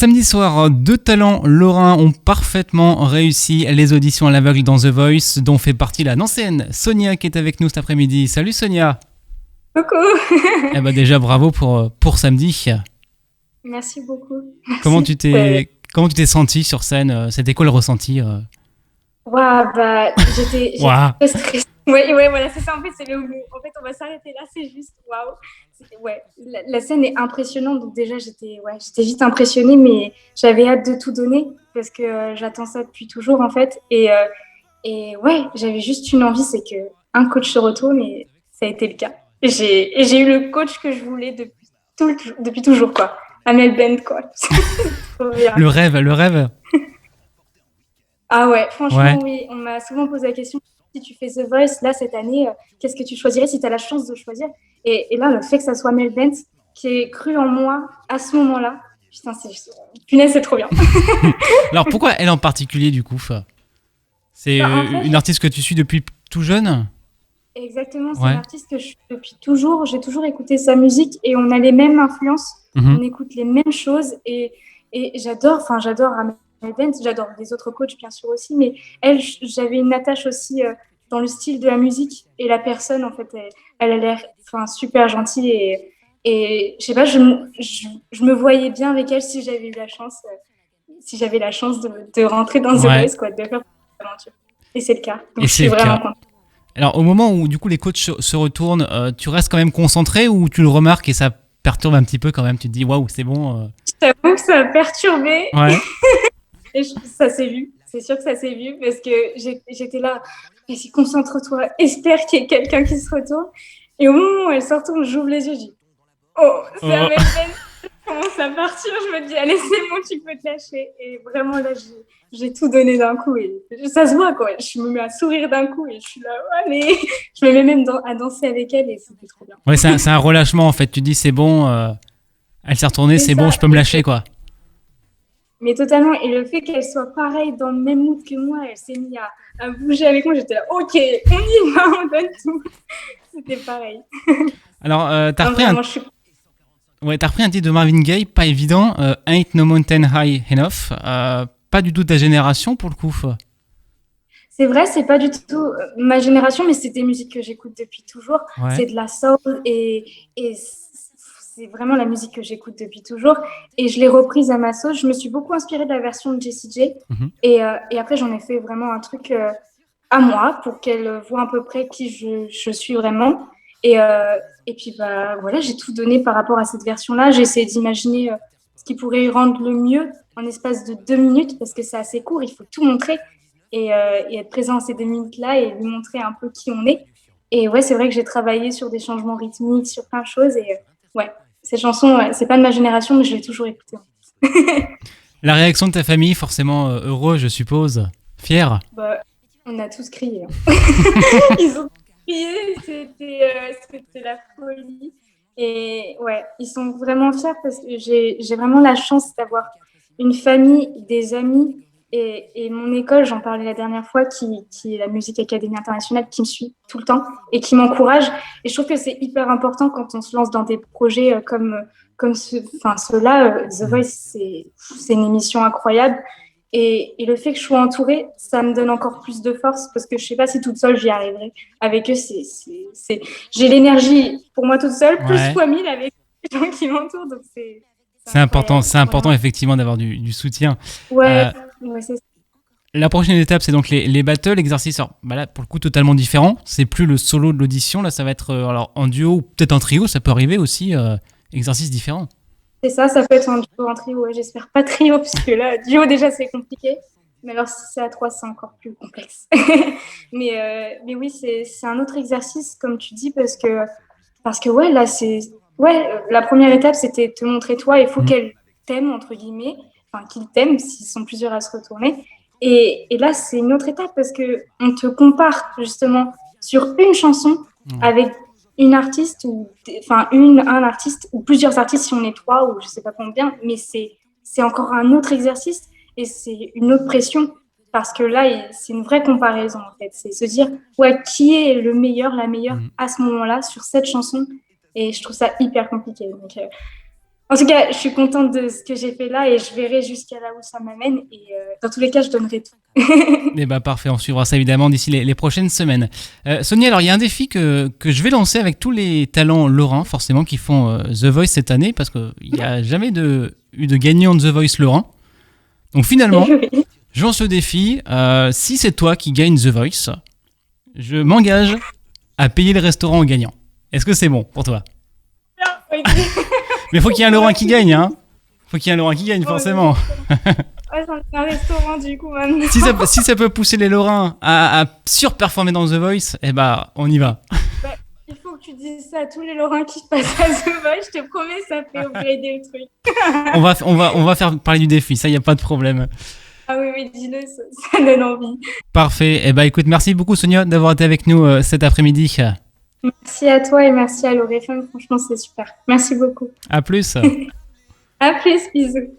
Samedi soir, deux talents lorrains ont parfaitement réussi les auditions à l'aveugle dans The Voice, dont fait partie la Nancéenne Sonia qui est avec nous cet après-midi. Salut Sonia. Coucou. Eh ben déjà bravo pour samedi. Merci beaucoup. Comment Merci. tu t'es sentie sur scène? C'était quoi le ressenti? Waouh, bah, j'étais Waouh. très stressée. Ouais, voilà, c'est ça. En fait, c'est le mot. En fait, on va s'arrêter là. C'est juste, waouh. Ouais, la scène est impressionnante. Donc déjà, j'étais vite impressionnée, mais j'avais hâte de tout donner parce que j'attends ça depuis toujours, en fait. Et ouais, j'avais juste une envie, c'est que un coach se retourne et ça a été le cas. Et j'ai eu le coach que je voulais depuis toujours, quoi. Amel Bent, quoi. Trop bien. Le rêve. Ah ouais, Ouais. franchement, oui. On m'a souvent posé la question, si tu fais The Voice, là, cette année, qu'est-ce que tu choisirais si tu as la chance de choisir? Et là, le fait que ça soit Mel Bent qui ait cru en moi à ce moment-là, putain, punaise, c'est trop bien. Alors pourquoi elle en particulier du coup? C'est Bah, en fait, une artiste que tu suis depuis tout jeune? exactement, c'est une Ouais. artiste que je suis depuis toujours. J'ai toujours écouté sa musique et on a les mêmes influences. Mhm. On écoute les mêmes choses et j'adore Amel Bent, j'adore les autres coachs bien sûr aussi, mais elle, j'avais une attache aussi dans le style de la musique et la personne en fait, elle a l'air super gentille et je sais pas, je me voyais bien avec elle si j'avais eu la chance, si j'avais la chance de rentrer dans The Ouais. Voice, quoi, de faire cette aventure. Et c'est le cas. Et Donc je c'est suis le vraiment cas. contente. Alors, au moment où du coup les coachs se retournent, tu restes quand même concentré ou tu le remarques et ça perturbe un petit peu quand même? Tu te dis waouh, c'est bon. Je t'avoue que ça m'a perturbée Ouais. et ça s'est vu. C'est sûr que ça s'est vu parce que j'étais là. Vas-y, concentre-toi. Espère qu'il y ait quelqu'un qui se retourne. Et au moment où elle se retourne, j'ouvre les yeux. Je dis oh, c'est Oh. Amel Ben. Je commence à partir. Je me dis allez, c'est bon, tu peux te lâcher. Et vraiment là, j'ai tout donné d'un coup. Et ça se voit quoi. Je me mets à sourire d'un coup et je suis là, oh, allez. Je me mets même à danser avec elle et c'était trop bien. Ouais, c'est un relâchement en fait. Tu dis c'est bon, elle s'est retournée, C'est c'est bon, ça. je peux me lâcher quoi. Mais totalement. Et le fait qu'elle soit pareille dans le même mood que moi, elle s'est mise à bouger avec moi. J'étais là, ok, on y va, on donne tout. C'était pareil. Alors, Non, vraiment, je suis. t'as repris un titre de Marvin Gaye, pas évident. Ain't No Mountain High Enough. Pas du tout ta génération pour le coup. C'est vrai, c'est pas du tout ma génération, mais c'est des musiques que j'écoute depuis toujours. Ouais. C'est de la soul et c'est vraiment la musique que j'écoute depuis toujours. Et je l'ai reprise à ma sauce. Je me suis beaucoup inspirée de la version de Jessie J. Mhm. Et après, j'en ai fait vraiment un truc à moi pour qu'elle voit à peu près qui je suis vraiment. Et, euh, et puis, bah, voilà, j'ai tout donné par rapport à cette version-là. J'ai essayé d'imaginer ce qui pourrait rendre le mieux en espace de 2 minutes parce que c'est assez court, il faut tout montrer et être présent à ces 2 minutes-là et lui montrer un peu qui on est. Et ouais, c'est vrai que j'ai travaillé sur des changements rythmiques, sur plein de choses. Et ouais, ces chansons, ouais, c'est pas de ma génération, mais je l'ai toujours écoutée. La réaction de ta famille, forcément heureux, je suppose. Fier. Bah, on a tous crié. Hein. Ils ont crié, c'était la folie. Et ouais, ils sont vraiment fiers parce que j'ai vraiment la chance d'avoir une famille, des amis et mon école, j'en parlais la dernière fois, qui est la Musique Académie Internationale, qui me suit tout le temps et qui m'encourage. Et je trouve que c'est hyper important quand on se lance dans des projets comme ceux-là. The Voice, c'est une émission incroyable. Et le fait que je sois entourée, ça me donne encore plus de force parce que je sais pas si toute seule j'y arriverai. Avec eux, j'ai l'énergie pour moi toute seule, plus Ouais. fois 1000 avec les gens qui m'entourent. Donc c'est incroyable. C'est important Vraiment. effectivement d'avoir du soutien. Ouais, Euh, ouais, c'est ça. la prochaine étape, c'est donc les battles, exercices. Alors, bah là, pour le coup, totalement différent. C'est plus le solo de l'audition. Là, ça va être alors en duo ou peut-être en trio. Ça peut arriver aussi. Exercices différents. C'est ça, ça peut être un duo, en trio. Ouais, j'espère pas trio, parce que là, duo déjà c'est compliqué. Mais alors si c'est à trois, c'est encore plus complexe. mais oui, c'est un autre exercice, comme tu dis, parce que ouais, là, la première étape, c'était te montrer toi. Il faut Mhm. qu'elle t'aime, entre guillemets, enfin, qu'ils t'aiment, s'ils sont plusieurs à se retourner. Et là, c'est une autre étape parce que on te compare justement sur une chanson Ouais. avec une artiste un artiste ou plusieurs artistes si on est trois ou je sais pas combien, mais c'est encore un autre exercice et c'est une autre pression parce que là, c'est une vraie comparaison en fait. C'est se dire, ouais, qui est le meilleur, la meilleure Mhm. à ce moment-là sur cette chanson et je trouve ça hyper compliqué. Donc, En tout cas, je suis contente de ce que j'ai fait là et je verrai jusqu'à là où ça m'amène. Et dans tous les cas, je donnerai tout. Eh ben parfait, on suivra ça évidemment d'ici les prochaines semaines. Sonia, alors il y a un défi que je vais lancer avec tous les talents lorrains, forcément, qui font The Voice cette année, parce qu'il n'y a jamais eu de gagnant de The Voice lorrain. Donc finalement, Oui. je lance le défi. Si c'est toi qui gagne The Voice, je m'engage à payer le restaurant au gagnant. Est-ce que c'est bon pour toi? Mais faut qu'il y ait un lorrain qui gagne, hein. Faut qu'il y ait un lorrain qui gagne, forcément. Ouais, c'est un restaurant du coup maintenant. Si ça peut pousser les lorrains à surperformer dans The Voice, eh ben, on y va. Bah, il faut que tu dises ça à tous les Lorrains qui passent à The Voice. Je te promets, ça fait upgrader le truc. On va faire parler du défi, ça, il n'y a pas de problème. Ah oui, oui, dis-le, ça donne envie. Parfait. Eh ben, écoute, merci beaucoup, Sonia, d'avoir été avec nous cet après-midi. Merci à toi et merci à l'Orifem. Franchement, c'est super. Merci beaucoup. À plus. À plus, bisous.